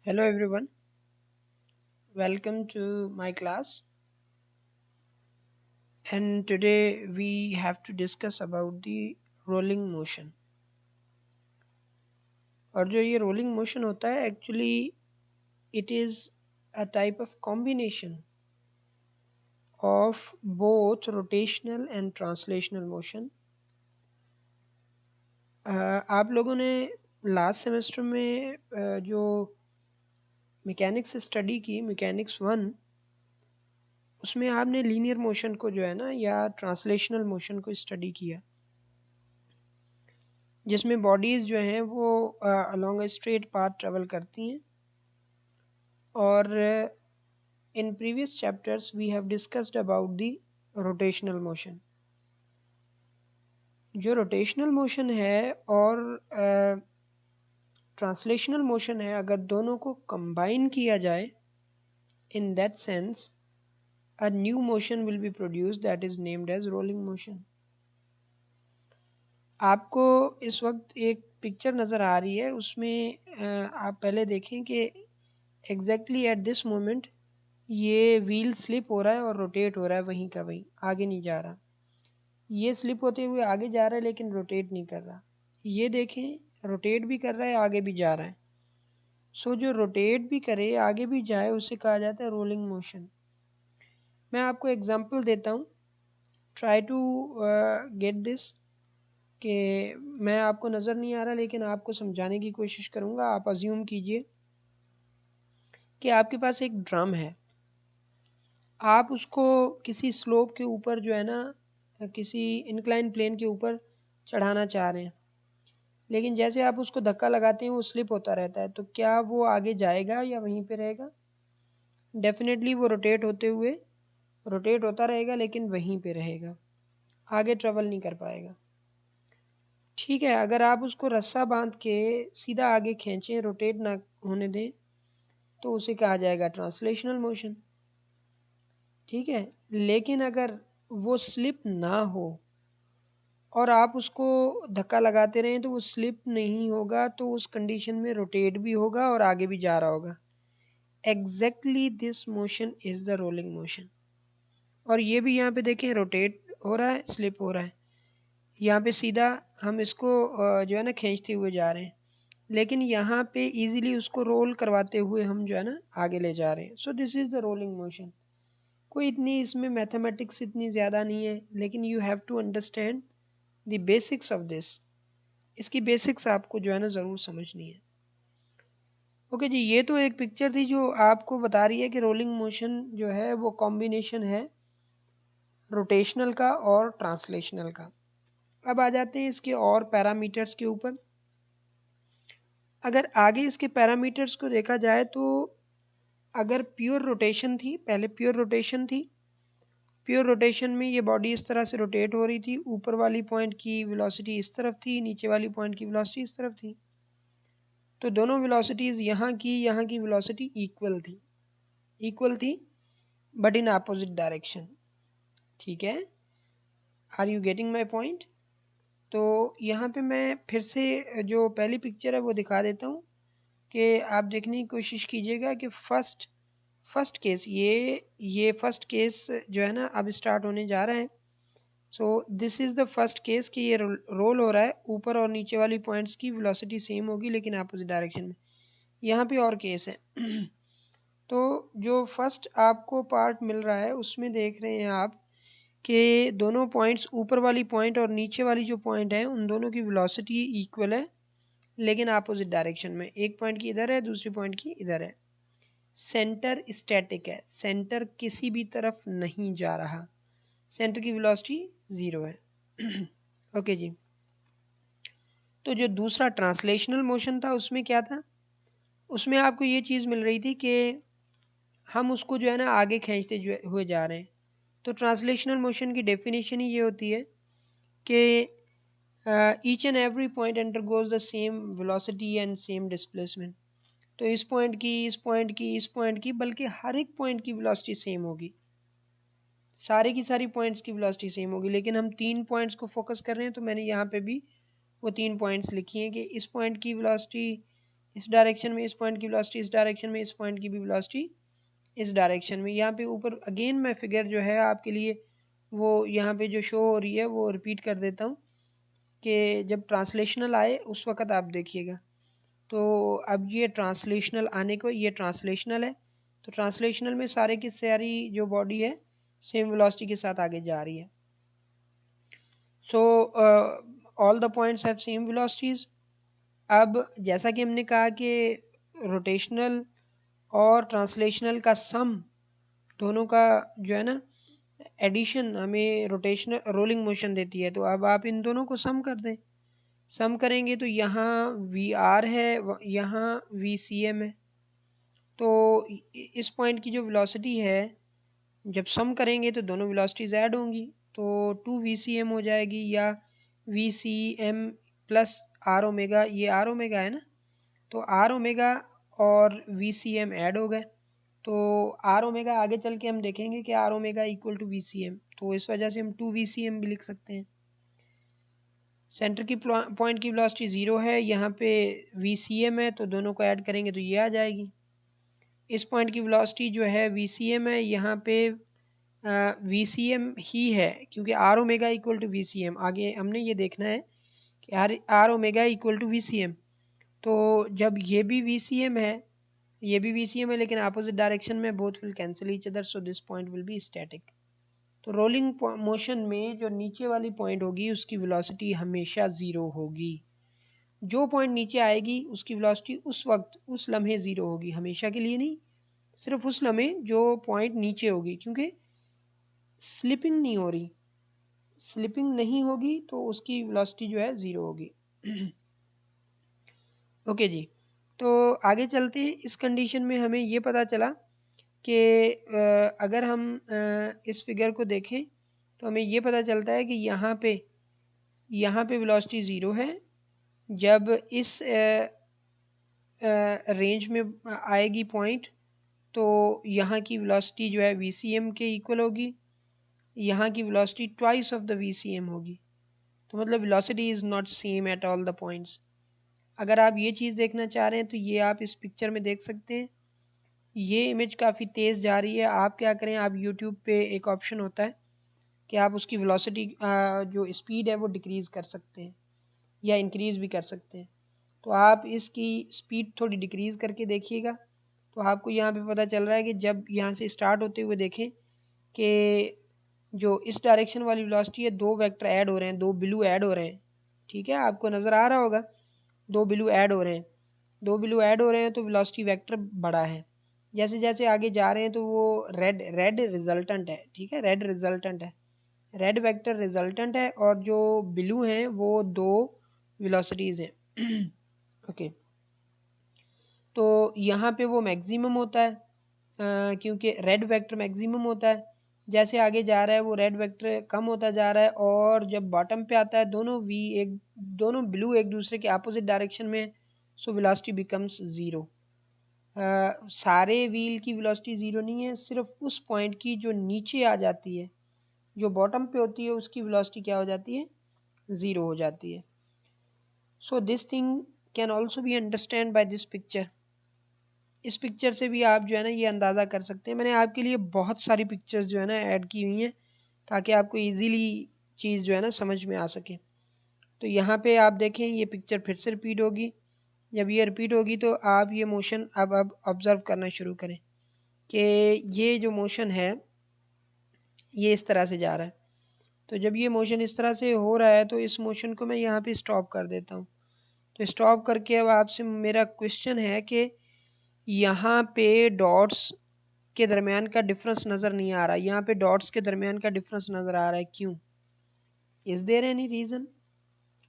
Hello everyone, welcome to my class. And today we have to discuss about the rolling motion. और जो ये rolling motion होता है actually it is a type of combination of both rotational and translational motion. आप लोगों ने last semester में जो मैकेनिक्स स्टडी की मैकेनिक्स 1 उसमें आपने लीनियर मोशन को जो है ना या ट्रांसलेशनल मोशन को स्टडी किया जिसमें बॉडीज़ जो हैं वो along a straight path travel करती हैं और in previous chapters we have discussed about the rotational motion. जो रोटेशनल मोशन है और ट्रांसलेशनल मोशन है, अगर दोनों को कंबाइन किया जाए in that sense a new motion will be produced that is named as rolling motion. आपको इस वक्त एक पिक्चर नज़र आ रही है, उसमें आप पहले देखें कि एग्जैक्टली एट दिस मोमेंट ये व्हील स्लिप हो रहा है और रोटेट हो रहा है वहीं का वहीं, आगे नहीं जा रहा। ये स्लिप होते हुए आगे जा रहा है लेकिन रोटेट नहीं कर रहा। ये देखें रोटेट भी कर रहा है, आगे भी जा रहा है। सो जो रोटेट भी करे आगे भी जाए उसे कहा जाता है रोलिंग मोशन। मैं आपको एग्जांपल देता हूँ, ट्राई टू गेट दिस कि मैं आपको नज़र नहीं आ रहा लेकिन आपको समझाने की कोशिश करूँगा। आप अज्यूम कीजिए कि आपके पास एक ड्रम है, आप उसको किसी स्लोप के ऊपर जो है ना किसी इंक्लाइन प्लेन के ऊपर चढ़ाना चाह रहे हैं, लेकिन जैसे आप उसको धक्का लगाते हैं वो स्लिप होता रहता है। तो क्या वो आगे जाएगा या वहीं पे रहेगा? डेफिनेटली वो रोटेट होता रहेगा लेकिन वहीं पे रहेगा, आगे ट्रेवल नहीं कर पाएगा। ठीक है, अगर आप उसको रस्सा बांध के सीधा आगे खींचें, रोटेट ना होने दें, तो उसे कहा जाएगा ट्रांसलेशनल मोशन। ठीक है, लेकिन अगर वो स्लिप ना हो और आप उसको धक्का लगाते रहें तो वो स्लिप नहीं होगा, तो उस कंडीशन में रोटेट भी होगा और आगे भी जा रहा होगा। Exactly this motion is the rolling motion. और ये भी यहाँ पे देखें रोटेट हो रहा है, स्लिप हो रहा है। यहाँ पे सीधा हम इसको जो है ना खींचते हुए जा रहे हैं, लेकिन यहाँ पे इजीली उसको रोल करवाते हुए हम जो है ना आगे ले जा रहे हैं। So this is the rolling motion. कोई इतनी इसमें मैथमेटिक्स इतनी ज़्यादा नहीं है, लेकिन you have to understand the basics of this. इसकी बेसिक्स आपको जो है ना ज़रूर समझनी है। ओके जी, ये तो एक पिक्चर थी जो आपको बता रही है कि रोलिंग मोशन जो है वो कॉम्बिनेशन है रोटेशनल का और ट्रांसलेशनल का। अब आ जाते हैं इसके और पैरामीटर्स के ऊपर। अगर आगे इसके पैरामीटर्स को देखा जाए तो अगर प्योर रोटेशन थी, पहले प्योर रोटेशन थी, प्योर रोटेशन में ये बॉडी इस तरह से रोटेट हो रही थी, ऊपर वाली पॉइंट की वेलोसिटी इस तरफ थी, नीचे वाली पॉइंट की वेलोसिटी इस तरफ थी। तो दोनों वेलोसिटीज़ यहाँ की वेलोसिटी इक्वल थी बट इन अपोजिट डायरेक्शन। ठीक है, are you getting my point? तो यहाँ पे मैं फिर से जो पहली पिक्चर है वो दिखा देता हूँ कि आप देखने की कोशिश कीजिएगा कि फर्स्ट केस ये फर्स्ट केस जो है ना अब स्टार्ट होने जा रहा है। So this is the first case कि ये रोल हो रहा है, ऊपर और नीचे वाली पॉइंट्स की वेलोसिटी सेम होगी लेकिन अपोजिट डायरेक्शन में। यहाँ पे और केस है तो जो फर्स्ट आपको पार्ट मिल रहा है उसमें देख रहे हैं आप कि दोनों पॉइंट्स, ऊपर वाली पॉइंट और नीचे वाली जो पॉइंट है, उन दोनों की वेलोसिटी इक्वल है लेकिन अपोजिट डायरेक्शन में। एक पॉइंट की इधर है, दूसरी पॉइंट की इधर है। सेंटर स्टैटिक है, सेंटर किसी भी तरफ नहीं जा रहा, सेंटर की वेलोसिटी 0 है ओके जी। तो जो दूसरा ट्रांसलेशनल मोशन था उसमें क्या था, उसमें आपको ये चीज़ मिल रही थी कि हम उसको जो है ना आगे खींचते हुए जा रहे हैं। तो ट्रांसलेशनल मोशन की डेफिनेशन ही ये होती है कि each and every point undergoes the same velocity and same displacement. तो इस पॉइंट की, इस पॉइंट की, इस पॉइंट की, बल्कि हर एक पॉइंट की वेलोसिटी सेम होगी, सारे की सारी पॉइंट्स की वेलोसिटी सेम होगी। लेकिन हम 3 पॉइंट्स को फोकस कर रहे हैं तो मैंने यहाँ पे भी वो 3 पॉइंट्स लिखी हैं कि इस पॉइंट की वेलोसिटी इस डायरेक्शन में इस पॉइंट की वेलोसिटी, इस डायरेक्शन में इस पॉइंट की भी वेलोसिटी इस डायरेक्शन में। यहाँ पे ऊपर अगेन मैं फिगर जो है आपके लिए वो यहाँ पे जो शो हो रही है वो रिपीट कर देता हूँ कि जब ट्रांसलेशनल आए उस वक्त आप देखिएगा। तो अब ये ट्रांसलेशनल आने को, ये ट्रांसलेशनल है, तो ट्रांसलेशनल में सारे की सारी जो बॉडी है सेम वेलोसिटी के साथ आगे जा रही है। So all the points have same velocities. अब जैसा कि हमने कहा कि रोटेशनल और ट्रांसलेशनल का सम दोनों का जो है ना एडिशन हमें रोटेशनल रोलिंग मोशन देती है। तो अब आप इन दोनों को सम कर दें, सम करेंगे तो यहाँ वी आर है, यहाँ वी सी एम है। तो इस पॉइंट की जो वेलोसिटी है जब सम करेंगे तो दोनों वेलोसिटीज ऐड होंगी, तो 2 VCM हो जाएगी, या VCM प्लस आर ओमेगा, ये आर ओमेगा है ना, तो आर ओमेगा और VCM ऐड हो गए। तो आर ओमेगा आगे चल के हम देखेंगे कि R omega equal to VCM, तो इस वजह से हम 2 VCM भी लिख सकते हैं। सेंटर की पॉइंट की वेलोसिटी 0 है, यहाँ पे VCM है, तो दोनों को ऐड करेंगे तो ये आ जाएगी। इस पॉइंट की वेलोसिटी जो है VCM है, यहाँ पे VCM ही है क्योंकि R omega equal to VCM। आगे हमने ये देखना है कि R omega equal to VCM। तो जब ये भी VCM है, ये भी VCM है, लेकिन अपोजिट डायरेक्शन में, both will cancel each other, so this point will be static. तो रोलिंग मोशन में जो नीचे वाली पॉइंट होगी उसकी वेलोसिटी हमेशा 0 होगी। जो पॉइंट नीचे आएगी उसकी वेलोसिटी उस वक्त उस लम्हे 0 होगी, हमेशा के लिए नहीं, सिर्फ उस लम्हे जो पॉइंट नीचे होगी, क्योंकि स्लिपिंग नहीं हो रही। स्लिपिंग नहीं होगी तो उसकी वेलोसिटी जो है 0 होगी। ओके जी, तो आगे चलते हैं। इस कंडीशन में हमें ये पता चला कि अगर हम इस फिगर को देखें तो हमें ये पता चलता है कि यहाँ पे वेलोसिटी 0 है। जब इस रेंज में आएगी पॉइंट तो यहाँ की वेलोसिटी जो है VCM के इक्वल होगी, यहाँ की velocity twice of the VCM होगी। तो मतलब velocity is not same at all the points. अगर आप ये चीज़ देखना चाह रहे हैं तो ये आप इस पिक्चर में देख सकते हैं। ये इमेज काफ़ी तेज़ जा रही है। आप क्या करें, आप यूट्यूब पे एक ऑप्शन होता है कि आप उसकी वेलोसिटी जो स्पीड है वो डिक्रीज़ कर सकते हैं या इंक्रीज़ भी कर सकते हैं। तो आप इसकी स्पीड थोड़ी डिक्रीज़ करके देखिएगा, तो आपको यहाँ पे पता चल रहा है कि जब यहाँ से स्टार्ट होते हुए देखें कि जो इस डायरेक्शन वाली वेलोसिटी है, दो वेक्टर ऐड हो रहे हैं, दो ब्लू ऐड हो रहे हैं। ठीक है, आपको नज़र आ रहा होगा दो ब्लू ऐड हो रहे हैं, दो ब्लू ऐड हो रहे हैं, तो वेलोसिटी वेक्टर बड़ा है। जैसे जैसे आगे जा रहे हैं तो वो रेड रिजल्टेंट है। ठीक है, रेड रिजल्टेंट है, रेड वेक्टर रिजल्टेंट है, और जो ब्लू हैं वो दो वेलोसिटीज़ हैं। ओके, तो यहाँ पे वो मैक्सिमम होता है क्योंकि रेड वेक्टर मैक्सिमम होता है। जैसे आगे जा रहा है वो रेड वेक्टर कम होता जा रहा है, और जब बॉटम पे आता है दोनों ब्लू एक दूसरे के अपोजिट डायरेक्शन में, सो वेलोसिटी बिकम्स 0। सारे व्हील की वेलोसिटी 0 नहीं है, सिर्फ उस पॉइंट की जो नीचे आ जाती है, जो बॉटम पे होती है, उसकी वेलोसिटी क्या हो जाती है, 0 हो जाती है। So this thing can also be understand by this picture. इस पिक्चर से भी आप जो है ना ये अंदाज़ा कर सकते हैं। मैंने आपके लिए बहुत सारी पिक्चर्स जो है ना ऐड की हुई हैं ताकि आपको इजीली चीज़ जो है ना समझ में आ सके। तो यहाँ पे आप देखें ये पिक्चर फिर से रिपीट होगी। जब ये रिपीट होगी तो आप ये मोशन अब ऑब्ज़र्व करना शुरू करें कि ये जो मोशन है ये इस तरह से जा रहा है। तो जब ये मोशन इस तरह से हो रहा है तो इस मोशन को मैं यहाँ पे स्टॉप कर देता हूँ। तो स्टॉप करके अब आपसे मेरा क्वेश्चन है कि यहाँ पे डॉट्स के दरमियान का डिफरेंस नज़र नहीं आ रहा, यहाँ पे डॉट्स के दरमियान का डिफरेंस नज़र आ रहा है, क्यों? Is there any reason?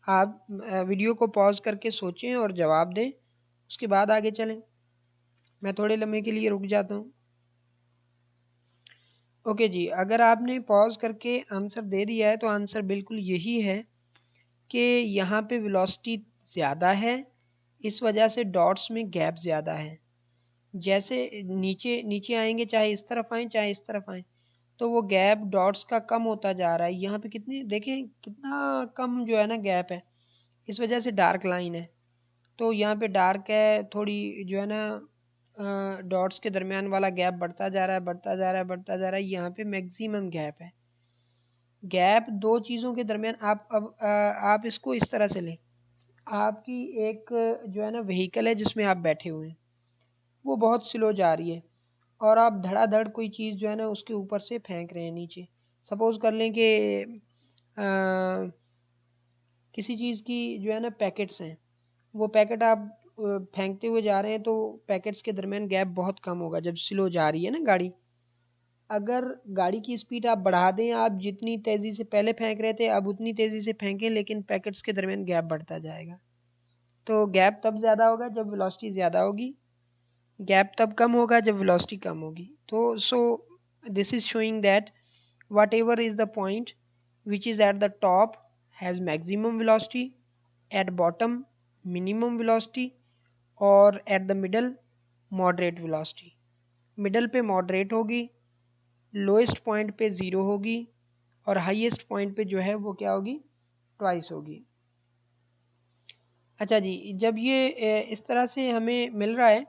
आप वीडियो को पॉज करके सोचें और जवाब दें, उसके बाद आगे चलें। मैं थोड़े लम्हे के लिए रुक जाता हूँ। ओके जी, अगर आपने पॉज करके आंसर दे दिया है तो आंसर बिल्कुल यही है कि यहाँ पे वेलोसिटी ज़्यादा है, इस वजह से डॉट्स में गैप ज़्यादा है। जैसे नीचे नीचे आएंगे, चाहे इस तरफ आएँ चाहे इस तरफ आएँ, तो वो गैप डॉट्स का कम होता जा रहा है। यहाँ पे कितनी देखें कितना कम जो है ना गैप है, इस वजह से डार्क लाइन है। तो यहाँ पे डार्क है, थोड़ी जो है ना डॉट्स के दरमियान वाला गैप बढ़ता जा रहा है, बढ़ता जा रहा है, बढ़ता जा रहा है। यहाँ पे मैक्सिमम गैप है। गैप दो चीज़ों के दरमियान आप इसको इस तरह से लें, आपकी एक जो है ना व्हीकल है जिसमें आप बैठे हुए हैं, वो बहुत स्लो जा रही है और आप धड़ाधड़ कोई चीज़ जो है ना उसके ऊपर से फेंक रहे हैं नीचे। सपोज़ कर लें कि किसी चीज़ की जो है ना पैकेट्स हैं, वो पैकेट आप फेंकते हुए जा रहे हैं, तो पैकेट्स के दरमियान गैप बहुत कम होगा जब स्लो जा रही है ना गाड़ी। अगर गाड़ी की स्पीड आप बढ़ा दें, आप जितनी तेज़ी से पहले फेंक रहे थे अब उतनी तेज़ी से फेंकें, लेकिन पैकेट्स के दरमियान गैप बढ़ता जाएगा। तो गैप तब ज़्यादा होगा जब वेलोसिटी ज़्यादा होगी, गैप तब कम होगा जब वेलोसिटी कम होगी। तो सो this is showing that whatever is the point which is at the top has maximum velocity, at bottom minimum velocity, और at the middle moderate velocity। Middle पे मॉडरेट होगी, लोएस्ट पॉइंट पे zero होगी, और highest point पे जो है वो क्या होगी, ट्वाइस होगी। अच्छा जी, जब ये इस तरह से हमें मिल रहा है,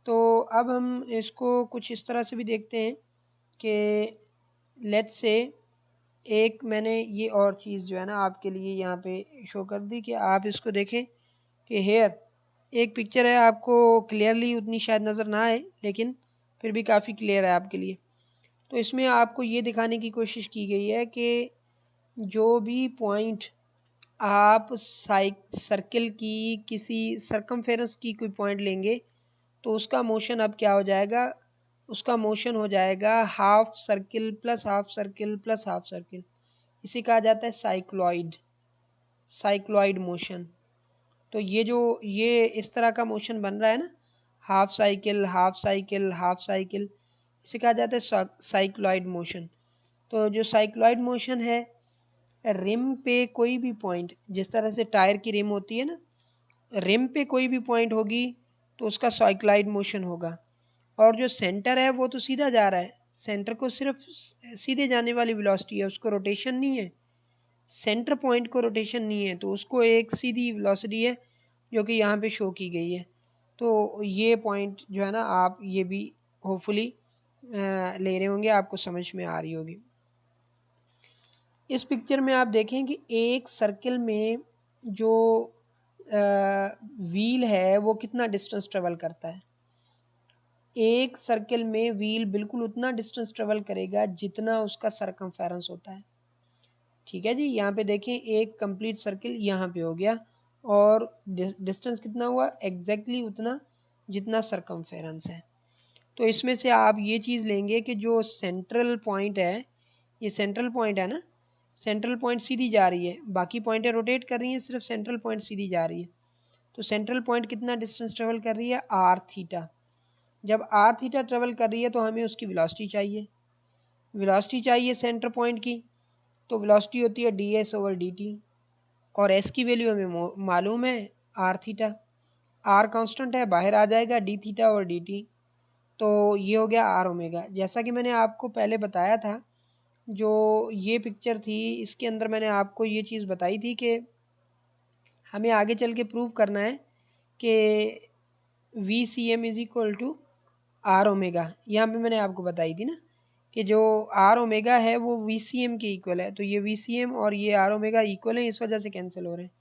तो अब हम इसको कुछ इस तरह से भी देखते हैं कि लेट्स से एक मैंने ये और चीज़ जो है ना आपके लिए यहाँ पे शो कर दी कि आप इसको देखें कि हेयर एक पिक्चर है, आपको क्लियरली उतनी शायद नज़र ना आए, लेकिन फिर भी काफ़ी क्लियर है आपके लिए। तो इसमें आपको ये दिखाने की कोशिश की गई है कि जो भी पॉइंट आप सर्किल की किसी सरकमफेरेंस की कोई पॉइंट लेंगे, तो उसका मोशन अब क्या हो जाएगा, उसका मोशन हो जाएगा half circle plus half circle plus half circle. इसे कहा जाता है साइक्लॉइड, साइक्लॉइड मोशन। तो ये इस तरह का मोशन बन रहा है ना, half cycle half cycle half cycle, इसे कहा जाता है साइक्लॉइड मोशन। तो जो साइक्लॉइड मोशन है, रिम पे कोई भी पॉइंट, जिस तरह से टायर की रिम होती है ना, रिम पे कोई भी पॉइंट होगी तो उसका साइक्लॉइड मोशन होगा। और जो सेंटर है वो तो सीधा जा रहा है, सेंटर को सिर्फ सीधे जाने वाली वेलोसिटी है, उसको रोटेशन नहीं है, सेंटर पॉइंट को रोटेशन नहीं है, तो उसको एक सीधी वेलोसिटी है जो कि यहाँ पे शो की गई है। तो ये पॉइंट जो है ना आप ये भी होपफुली ले रहे होंगे, आपको समझ में आ रही होगी। इस पिक्चर में आप देखें कि एक सर्किल में जो व्हील है वो कितना डिस्टेंस ट्रेवल करता है। एक सर्किल में व्हील बिल्कुल उतना डिस्टेंस ट्रेवल करेगा जितना उसका सरकमफेरेंस होता है। ठीक है जी, यहाँ पे देखें एक कंप्लीट सर्किल यहाँ पे हो गया और डिस्टेंस कितना हुआ, एग्जैक्टली उतना जितना सरकमफेरेंस है। तो इसमें से आप ये चीज़ लेंगे कि जो सेंट्रल पॉइंट है, ये सेंट्रल पॉइंट है ना, सेंट्रल पॉइंट सीधी जा रही है, बाकी पॉइंटें रोटेट कर रही हैं, सिर्फ सेंट्रल पॉइंट सीधी जा रही है। तो सेंट्रल पॉइंट कितना डिस्टेंस ट्रेवल कर रही है, आर थीटा। जब आर थीटा ट्रेवल कर रही है तो हमें उसकी वेलोसिटी चाहिए, वेलोसिटी चाहिए सेंटर पॉइंट की, तो वेलोसिटी होती है D S over D T, और एस की वैल्यू हमें मालूम है आर थीटा, आर कांस्टेंट है बाहर आ जाएगा, डी थीटा और डी टी। तो ये हो गया आर ओमेगा। जैसा कि मैंने आपको पहले बताया था, जो ये पिक्चर थी इसके अंदर मैंने आपको ये चीज़ बताई थी कि हमें आगे चल के प्रूव करना है कि V C M is equal to R omega. यहाँ पे मैंने आपको बताई थी ना कि जो आर ओमेगा है वो वी सी एम के इक्वल है, तो ये वी सी एम और ये आर ओमेगा इक्वल है, इस वजह से कैंसिल हो रहे हैं।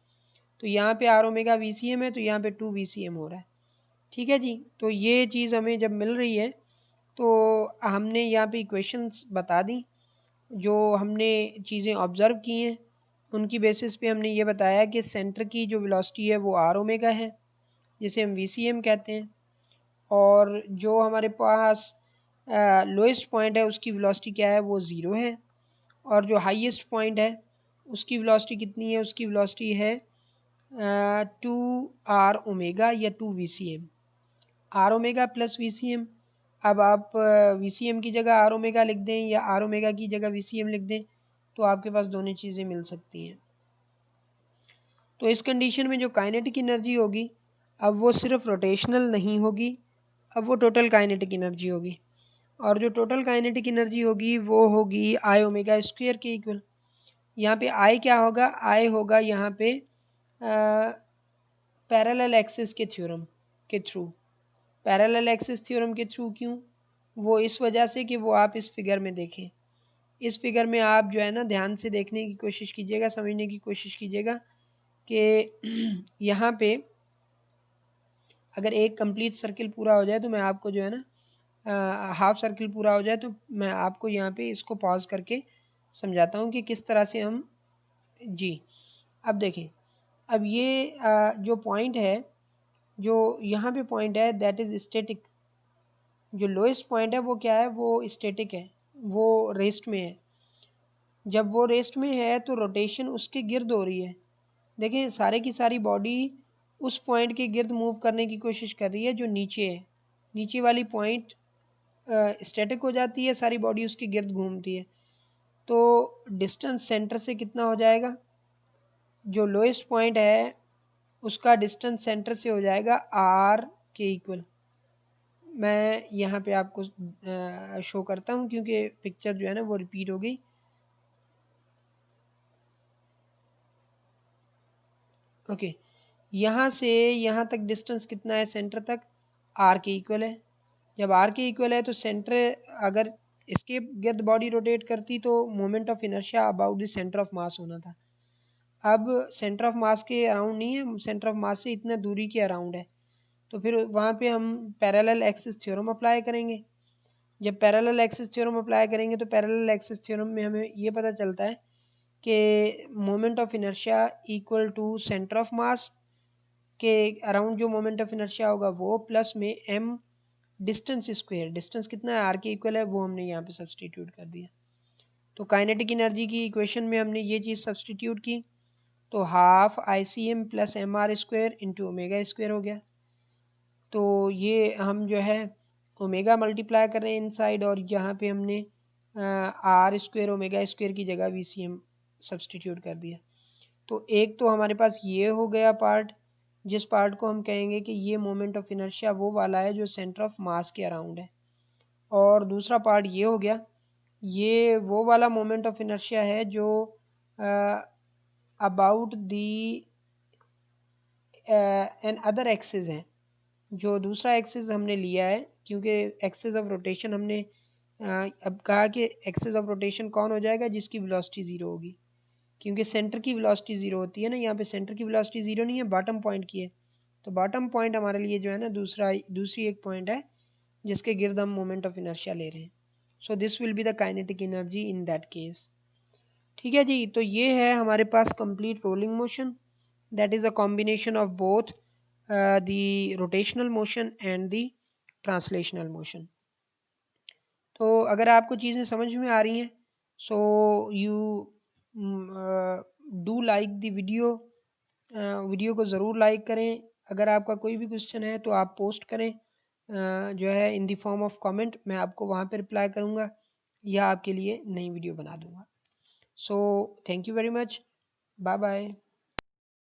तो यहाँ पे R omega V C M है, तो यहाँ पे 2 वी सी एम हो रहा है। ठीक है जी, तो ये चीज़ हमें जब मिल रही है तो हमने यहाँ पे इक्वेशंस बता दी, जो हमने चीज़ें ऑब्ज़र्व की हैं उनकी बेसिस पे हमने ये बताया कि सेंटर की जो वेलोसिटी है वो आर ओमेगा है, जिसे हम वी सी एम कहते हैं, और जो हमारे पास लोएस्ट पॉइंट है उसकी वेलोसिटी क्या है, वो ज़ीरो है, और जो हाईएस्ट पॉइंट है उसकी वेलोसिटी कितनी है, उसकी वेलोसिटी है 2 आर ओमेगा या 2 V C M, R omega plus V C M. अब आप वी सी एम की जगह आर ओमेगा लिख दें या आर ओमेगा की जगह वी सी एम लिख दें, तो आपके पास दोनों चीज़ें मिल सकती हैं। तो इस कंडीशन में जो काइनेटिक एनर्जी होगी अब वो सिर्फ रोटेशनल नहीं होगी, अब वो टोटल काइनेटिक एनर्जी होगी, और जो टोटल काइनेटिक एनर्जी होगी वो होगी आई ओमेगा स्क्वायर के इक्वल। यहाँ पे आई क्या होगा, आई होगा यहाँ पे पैरेलल एक्सिस के थ्योरम के थ्रू। पैरेलल एक्सिस थ्योरम के थ्रू क्यों? वो इस वजह से कि वो आप इस फिगर में देखें। इस फिगर में आप जो है ना ध्यान से देखने की कोशिश कीजिएगा, समझने की कोशिश कीजिएगा कि यहाँ पे अगर एक कंप्लीट सर्किल पूरा हो जाए तो मैं आपको जो है ना हाफ सर्किल पूरा हो जाए तो मैं आपको यहाँ पे इसको पॉज करके समझाता हूँ कि किस तरह से हम जी। अब देखें, अब ये जो पॉइंट है, जो यहाँ पे पॉइंट है दैट इज़ स्टैटिक। जो लोएस्ट पॉइंट है वो क्या है? वो स्टैटिक है, वो रेस्ट में है। जब वो रेस्ट में है तो रोटेशन उसके गिर्द हो रही है। देखें सारे की सारी बॉडी उस पॉइंट के गिर्द मूव करने की कोशिश कर रही है जो नीचे है। नीचे वाली पॉइंट स्टैटिक हो जाती है, सारी बॉडी उसके गिर्द घूमती है। तो डिस्टेंस सेंटर से कितना हो जाएगा? जो लोएस्ट पॉइंट है उसका डिस्टेंस सेंटर से हो जाएगा आर के इक्वल। मैं यहाँ पे आपको शो करता हूँ क्योंकि पिक्चर जो है ना वो रिपीट हो गई। ओके, यहाँ से यहाँ तक डिस्टेंस कितना है सेंटर तक? आर के इक्वल है। जब आर के इक्वल है तो सेंटर, अगर इसके गिर्द बॉडी रोटेट करती तो moment of inertia about the centre of मास होना था। अब सेंटर ऑफ मास के अराउंड नहीं है, सेंटर ऑफ मास से इतना दूरी के अराउंड है। तो फिर वहाँ पे हम पैरेलल एक्सिस थ्योरम अप्लाई करेंगे। जब पैरेलल एक्सिस थ्योरम अप्लाई करेंगे तो पैरेलल एक्सिस थ्योरम में हमें ये पता चलता है कि moment of inertia equal to centre of mass के अराउंड जो मोमेंट ऑफ इनर्शिया होगा वो प्लस में m डिस्टेंस स्क्वायर। डिस्टेंस कितना है? आर के इक्वल है, वो हमने यहाँ पे सब्सटीट्यूट कर दिया। तो काइनेटिक एनर्जी की इक्वेशन में हमने ये चीज़ सब्सटीट्यूट की तो half I C M plus M R square into omega square हो गया। तो ये हम जो है ओमेगा मल्टीप्लाई कर रहे हैं इनसाइड और यहाँ पे हमने आर स्क्वायर ओमेगा स्क्वायर की जगह वी सी एम सब्सटीट्यूट कर दिया। तो एक तो हमारे पास ये हो गया पार्ट, जिस पार्ट को हम कहेंगे कि ये मोमेंट ऑफ इनर्शिया वो वाला है जो सेंटर ऑफ मास के अराउंड है। और दूसरा पार्ट ये हो गया, ये वो वाला मोमेंट ऑफ इनर्शिया है जो about the another axis है। जो दूसरा एक्सिस हमने लिया है क्योंकि एक्सिस ऑफ रोटेशन हमने अब कहा कि एक्सिस ऑफ रोटेशन कौन हो जाएगा? जिसकी वेलोसिटी ज़ीरो होगी, क्योंकि सेंटर की वेलोसिटी ज़ीरो होती है ना। यहाँ पे सेंटर की वेलोसिटी ज़ीरो नहीं है, बॉटम पॉइंट की है। तो बॉटम पॉइंट हमारे लिए जो है ना दूसरी एक पॉइंट है जिसके गिर्द हम मोमेंट ऑफ इनर्शिया ले रहे हैं। So this will be the kinetic energy in that case. ठीक है जी, तो ये है हमारे पास complete rolling motion, that is a combination of both the rotational motion and the translational motion. तो अगर आपको चीज़ें समझ में आ रही हैं so you do like the video. Video को ज़रूर लाइक करें। अगर आपका कोई भी क्वेश्चन है तो आप पोस्ट करें जो है in the form of comment, मैं आपको वहाँ पे रिप्लाई करूँगा या आपके लिए नई वीडियो बना दूँगा। So thank you very much, bye bye.